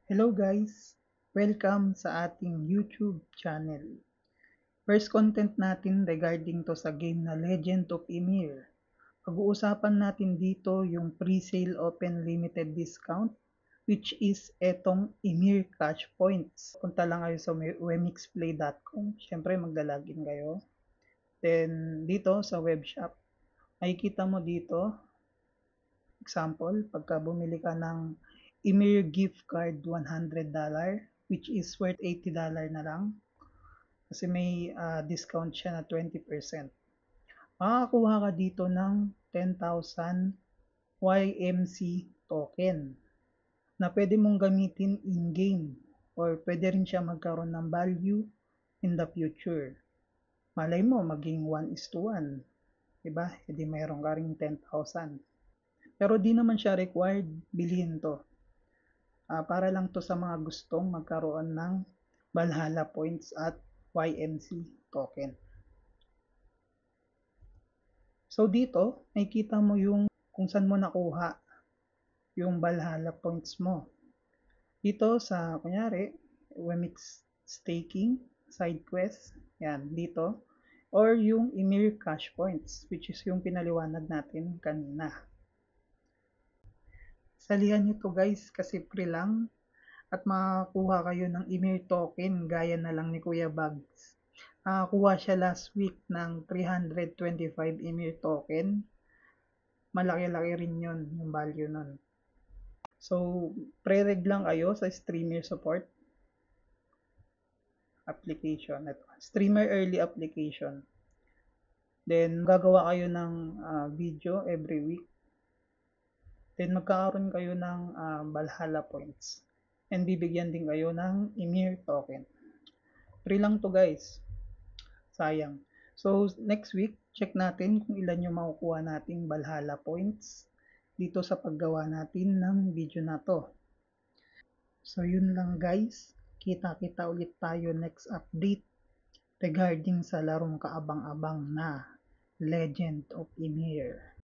Hello guys! Welcome sa ating YouTube channel. First content natin regarding to sa game na Legend of Ymir. Pag-uusapan natin dito yung pre-sale open limited discount which is etong Ymir Cash Points. Punta lang kayo sa wemixplay.com. Siyempre maglalagin kayo. Then dito sa web shop, makikita mo dito, example, pagka bumili ka ng Ymir gift card $100 which is worth $80 na lang kasi may discount siya na 20%. Makakakuha ka dito ng 10,000 YMC token na pwede mong gamitin in-game or pwede rin siya magkaroon ng value in the future. Malay mo maging 1:1, diba? Hindi mayroon ka ring 10,000. Pero di naman siya required bilhin to. Para lang to sa mga gustong magkaroon ng Valhalla points at YMC token. So dito, makikita mo yung kung saan mo nakuha yung Valhalla points mo. Dito sa, kunyari, Wemix staking, side quest, yan, dito. Or yung Ymir cash points, which is yung pinaliwanag natin kanina. Salihan nyo to guys kasi free lang at makakuha kayo ng Ymir token gaya na lang ni Kuya Bugs. Nakakuha siya last week ng 325 Ymir token. Malaki-laki rin yun, yung value nun. So, pre-reg lang kayo sa streamer support application. Ito, streamer early application. Then, gagawa kayo ng video every week. Then magkakaroon kayo ng Valhalla points. And bibigyan din kayo ng Ymir token. Free lang to guys. Sayang. So next week, check natin kung ilan yung makukuha nating Valhalla points dito sa paggawa natin ng video na to. So yun lang guys. Kita-kita ulit tayo next update regarding sa larong kaabang-abang na Legend of Ymir.